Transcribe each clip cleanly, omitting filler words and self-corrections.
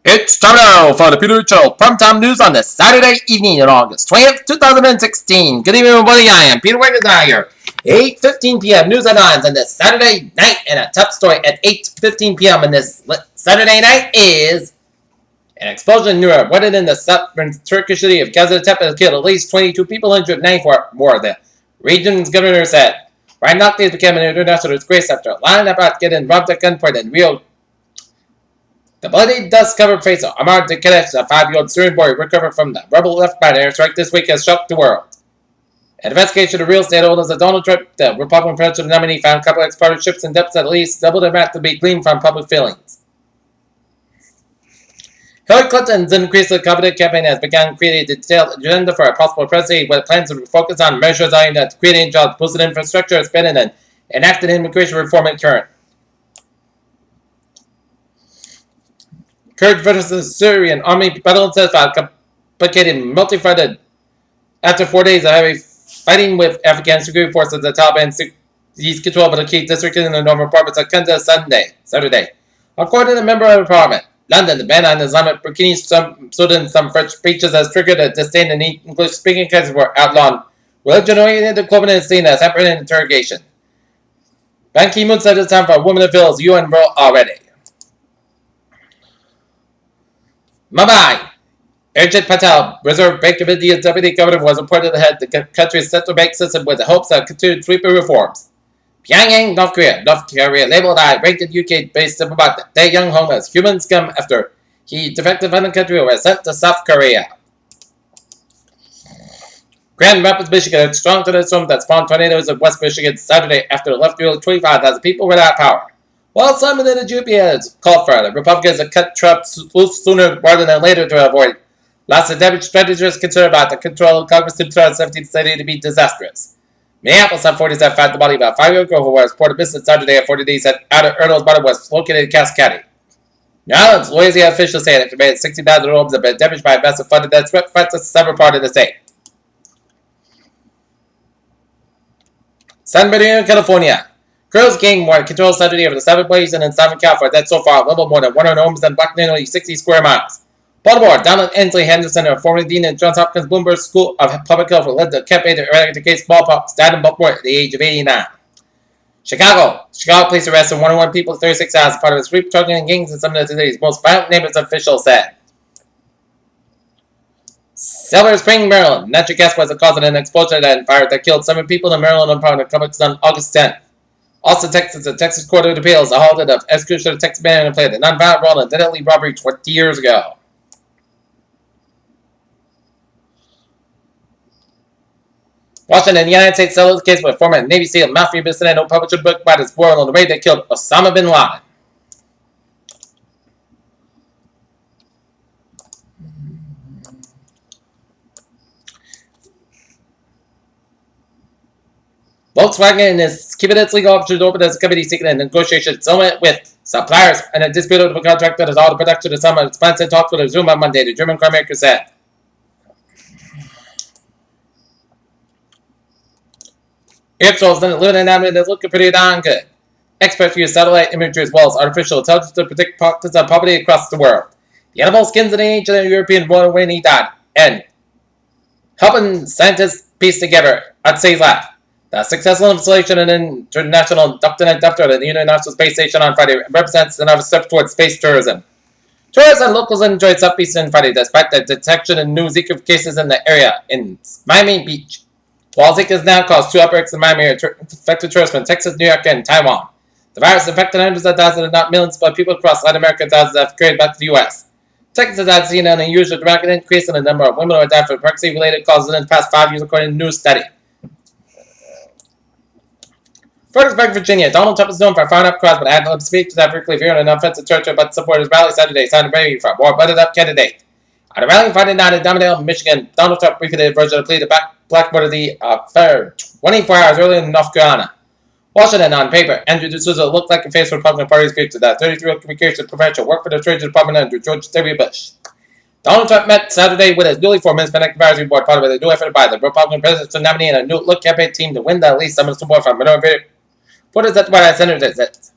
It's time now for the Peter Channel Primetime News on this Saturday evening in August 20th, 2016. Good evening, everybody. I am Peter Wiggins here. 8:15 p.m. News headlines on this Saturday night, and a top story at 8:15 p.m. on this Saturday night is an explosion in Europe. Wedded in the southern Turkish city of Gaziantep has killed at least 22 people, injured 94 more. The region's governor said. Ryan Lochte became an international disgrace after lying about getting robbed at gunpoint in Rio. The bloody dust-covered face of Amar Dekedesh, a 5-year-old Syrian boy recovered from the rebel left by an airstrike this week, has shocked the world. An investigation of real estate owners of Donald Trump, the Republican presidential nominee, found complex partnerships and debts that at least double the amount to be cleaned from public feelings. Hillary Clinton's increasingly confident campaign has begun creating a detailed agenda for a possible presidency with plans to focus on measures aimed at creating jobs, boosting infrastructure spending, and enacting immigration reform in turn. Kurd versus Syrian army battle intensified, complicated, multi-fronted. After 4 days of heavy fighting with Afghan security forces, the Taliban seized control of the key district in the northern province of Kunduz Saturday. According to a member of the parliament, London, the ban on Islamic Burkini, some French speeches has triggered a disdain in English-speaking countries were outlawed. Religion-oriented equivalent is seen as separate interrogation. Ban Ki-moon said it's time for a woman to fill his UN role already. Mumbai. Urjit Patel, Reserve Bank of India's deputy governor, was appointed to head the country's central bank system with the hopes of continued sweeping reforms. Pyongyang, North Korea labeled high-ranked UK-based diplomat Dae Young-hong as human scum after he defected from the country and was sent to South Korea. Grand Rapids, Michigan had strong thunderstorms that spawned tornadoes in West Michigan Saturday after it left nearly 25,000 people without power. While some in the GOP has called for it, Republicans have cut Trump loose sooner rather than later to avoid lots of damage. Strategists concerned about the control of Congress in 2017 study to be disastrous. Minneapolis on 47 found the body of a 5-year-old girl who was reported missing Saturday at 40 days out of Ernest's body was located in Cass County. New Orleans, Louisiana officials say that estimated 60,000 homes have been damaged by a massive flood that swept the southern part of the state. San Bernardino, California. Girls gained more control Saturday over the 7 places in Southern California that so far leveled more than 100 homes and blocked nearly 60 square miles. Baltimore, Donald Ensley Henderson, a former dean at Johns Hopkins Bloomberg School of Public Health, led the campaign to eradicate smallpox, died in Baltimore at the age of 89. Chicago police arrested 101 people in 36 hours as part of a sweep targeting gangs in some of the city's most violent neighborhoods, officials said. Silver Spring, Maryland. Natural gas was the cause of an explosion that killed 7 people in the Maryland apartment complex on August 10th. Also, Texas, the Texas Court of Appeals halted the execution of a Texas man who played a nonviolent role in a deadly robbery 20 years ago. Washington, the United States settled the case with former Navy SEAL Mafia Bissonette, who published a book about his war on the raid that killed Osama bin Laden. Volkswagen is keeping its legal options open as a committee seeking a negotiation settlement with suppliers and a dispute over the contract that is all the production of some of its plants and talks will resume on Monday, the German carmaker said. Airtrolls then living anomaly that's looking pretty darn good. Experts use satellite imagery as well as artificial intelligence to predict pockets of poverty across the world. The animal skins of the ancient European royal rainy died, and helping scientists piece together at Say's Laugh. The successful installation of an international adapter at the International Space Station on Friday represents another step towards space tourism. Tourists and locals enjoyed Southeast on Friday despite the detection of new Zika cases in the area in Miami Beach. While Zika has now caused 2 outbreaks in Miami, affected tourists from Texas, New York, and Taiwan. The virus affected hundreds of thousands, if not millions, of people across Latin America, thousands have carried back to the U.S. Texas has seen an unusual dramatic increase in the number of women who have died from pregnancy-related causes in the past 5 years, according to a new study. Fredericksburg, Virginia. Donald Trump is known for firing up crowds, but ad-lib speeches that frequently veer in an offensive territory about supporters rally Saturday, sounded ready for a more buttoned-up candidate. At a rally Friday night in Damodale, Michigan, Donald Trump repeated a version of the plea to blackboard the affair 24 hours earlier in North Carolina. Washington, on paper, Andrew D'Souza looked like a face for the Republican Party's future. The 33-year-old communications professional worked for the Treasury Department under George W. Bush. Donald Trump met Saturday with his newly formed independent advisory board, part of a new effort by the Republican presidential nominee and a new look campaign team to win at least some of the support from minority voters at the White House senators.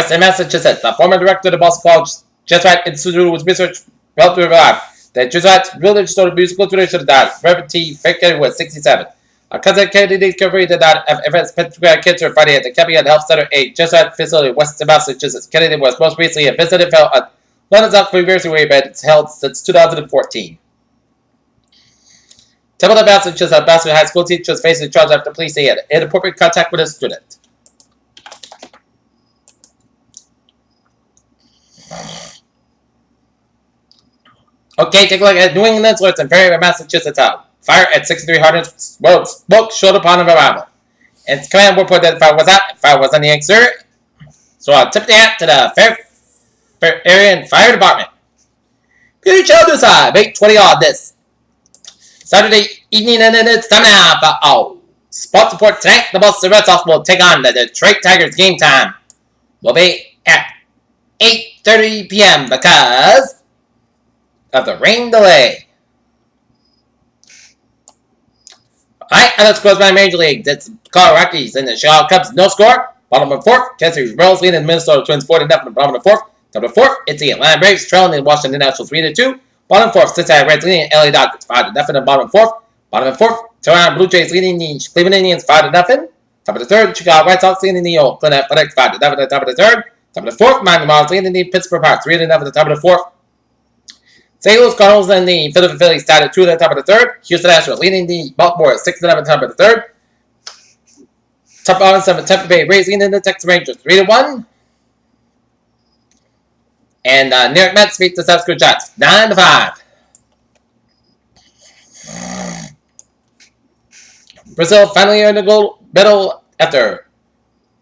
USA Massachusetts, the former director of the Boston College Jesuit Institute was research relative to revived. The Jesuits really restored musical tradition that Reverend T. Faker was 67. A cousin Kennedy discovery did not have events Petrified Cancer Friday at the Caveat Health Center, a Jesuit facility in Western Massachusetts. Kennedy was most recently a visited fellow at London's Oxford University, where it's held since 2014. Templeton, Massachusetts, Boston High School teachers facing charge after police say had inappropriate contact with a student. Okay, take a look at New England's Lords and Perry, Massachusetts. Fire at 63 Hardin smoke showed upon arrival. And command report that the fire was out. Fire was on the exterior. So I'll tip the hat to the Fair Area Fire Department. Peter Childers, 8:20 on this Saturday evening, and it's time now for sports report tonight. The Boston Red Sox will take on the Detroit Tigers. Game time will be at 8:30 p.m. because of the rain delay. Alright, and let's close by Major League. It's Colorado Rockies and the Chicago Cubs. No score. Bottom of fourth. Kansas City Royals leading the Minnesota Twins 4-0 in the bottom of fourth. Top of fourth, it's the Atlanta Braves trailing the Washington Nationals 3-2. Bottom fourth, Cincinnati Reds leading the LA Dodgers 5-0 in the bottom of fourth. Bottom of fourth, Toronto Blue Jays leading the Cleveland Indians 5-0. Top of the third, Chicago White Sox leading the Oakland Athletics 5-0 at the top of the third. Top of the fourth, Miami Marlins leading the Pittsburgh Pirates 3-0 at the top of the fourth. St. Louis Cardinals and the Philadelphia Phillies tied at 2 at the top of the third. Houston Astros leading the Baltimore 6-0 at the top of the third. Top of 7, Tampa Bay Rays leading the Texas Rangers 3-1. And New York Mets beat the South Dakota Giants 9-5. Brazil finally earned a gold medal after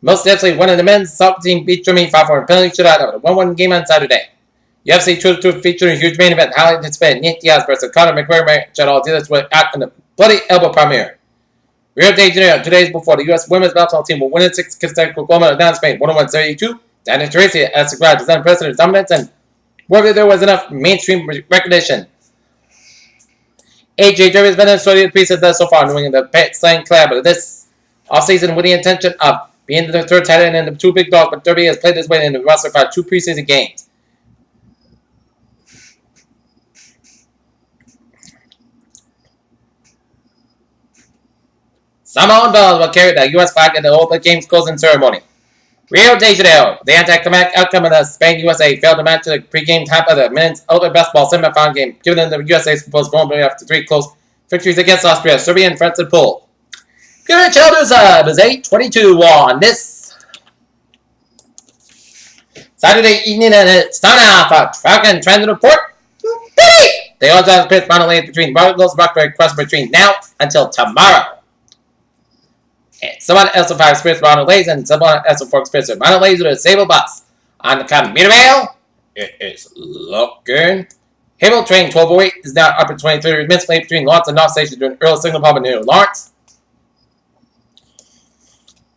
most definitely one of the men's soccer team beat Germany 5-4 in penalty shootout after a 1-1 game on Saturday. UFC 202 featured a huge main event highlighting its fan Nate Diaz versus Conor McGregor match at all dealers went out in the bloody elbow premiere. Rio de Janeiro, 2 days before the U.S. women's basketball team will win its 6th consecutive gold medal down Spain 101-72. Daniel Teresi as the crowd is unprecedented dominance and whether there was enough mainstream recognition. AJ Derby has been in Saudi Arabia so far, knowing the Pat Slang Club, but this offseason with the intention of being the third tight end and the two big dogs, but Derby has played his way in the roster for 2 preseason games. Samoan Bells will carry the U.S. flag at the Olympic Games closing ceremony. Rio de Janeiro, the anticlimactic outcome of the Spain-USA failed to match the pre-game top of the men's Olympic basketball semifinal game, given the USA's proposed goal after 3 close victories against Austria, Serbia, and France in pool. Peter Childers is 8:22 on this Saturday evening, and it's time now for track and transit report. The odds on the pitch final lanes between Rockville Rockberry cross between now until tomorrow. And someone else will 5 Spirits Mountain Lays and someone else will 4 Spirits Mountain Lays with a Sable Bus. On the commuter rail, it is looking. Hable train 1208 is now up at 23 minutes late between Lawrence and North Station during early signal pump near Lawrence.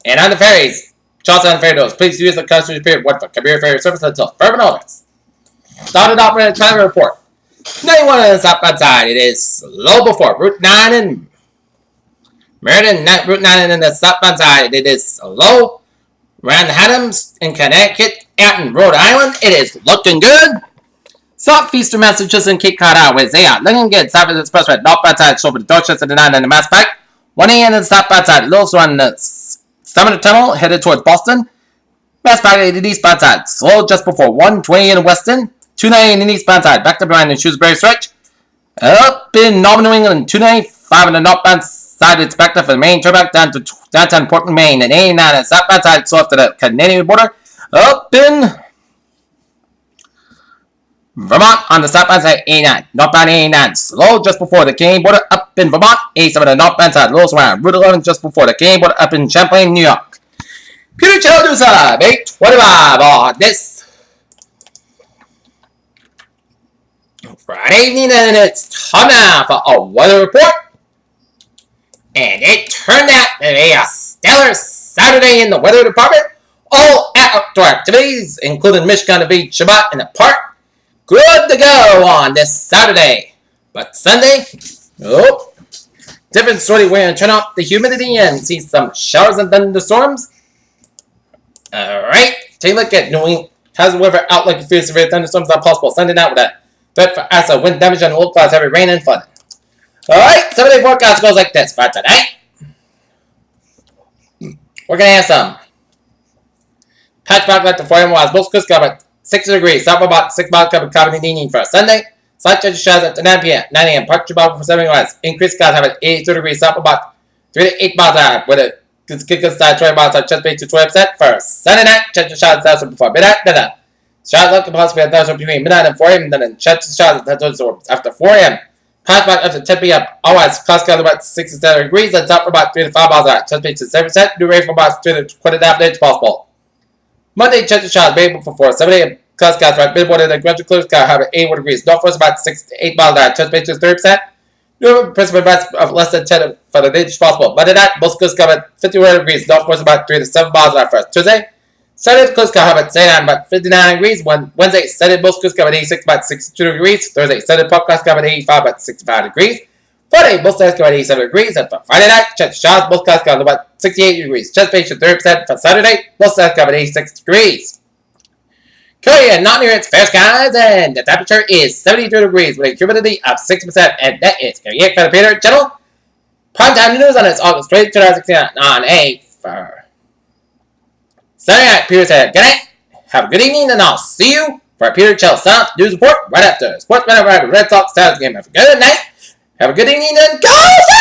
And on the ferries, Charleston ferry doors, please use the customer period one for commuter ferry service until further notice. Started off with a traffic report. 91 on the southbound side, it is low before Route 9 and Meriden, Route 9 and the southbound side, it is low. Around Haddams in Connecticut, out in Rhode Island, it is looking good. Southeastern Massachusetts and Cape Cod Highways, they are looking good. Southwest Expressway, northbound side, over the Dorchester to 9 and the Mass Pike. 1 a.m. in the southbound side, Lewis on the Summer Tunnel, headed towards Boston. Mass Pike in the eastbound side, slow just before 1:20 in Weston. 290 in the eastbound side, back to behind the Shrewsbury stretch. Up in Northern New England, 295 in the northbound side, it's backed up for the main turnabout down to downtown Portland, Maine, and 89 on the southbound side, so after the Canadian border. Up in Vermont on the southbound side, 89. Northbound 89, slow just before the Canadian border. Up in Vermont, 87 on the northbound side, Lewis around Route 11 just before the Canadian border. Up in Champlain, New York. Peter Childers, 8:25 on this Friday evening, and it's time now for a weather report. And it turned out to be a stellar Saturday in the weather department. All outdoor activities, including Michigan Beach, Shabbat, and the park, good to go on this Saturday. But Sunday, oh, different story. We're going to turn off the humidity and see some showers and thunderstorms. Alright, Take a look at New England. Has the weather outlook and few severe thunderstorms are possible. Sunday night with a threat for acid, wind damage, and low clouds, heavy rain and flooding. Alright, 7-day forecast goes like this for tonight. We're going to have some patch back left to 4 m wise. Most coast cover 60 degrees. South about 6 miles cover carbon and for Sunday. Slight change of shadows up to 9 p.m. 9 a.m. Partridge about for 7 miles. Increased clouds have 82 degrees. South about 3 to 8 miles an hour. With a good side 20 miles an hour. Chest to 20% for Sunday night. Change of shadows thousand before midnight. Shadows up can possibly be 1,000 between midnight and 4 a.m. Then change of shadows after 4 a.m. Patch back up to 10 p.m. Otherwise, clouds cover about 67 degrees. And top for about 3 to 5 miles an hour. Chest to 7%. New rain for about 2 to 20.5 days possible. Monday, change of shadows available for 4. 7 a.m. Clouds skies right mid-morning, the gradual clear sky have 81 degrees. Northwest about 6 to 8 miles an hour. Chance base is 30%. New principal advice of less than 10 for the day as possible. Monday night, most clear sky at 51 degrees. Northwest about 3 to 7 miles an hour first. Tuesday, Saturday, clear sky have at 79 about 59 degrees. Wednesday, Saturday, most clear sky at 86 about 62 degrees. Thursday, Saturday, pop clouds sky at 85 about 65 degrees. Friday, most clouds sky at 87 degrees. And for Friday night, check the shadows, most clouds sky at about 68 degrees. Chance base is 30% for Saturday, most clouds sky at 86 degrees. Korea, not near its fair skies, and the temperature is 72 degrees with a humidity of 6%, and that is Korea for the Peter Channel. Primetime news on its August 20, 2016 on A for Saturday night. Peter said, good night, have a good evening, and I'll see you for a Peter Channel South news report right after Sports Minute Red Sox Stars game. Have a good night, have a good evening, and go!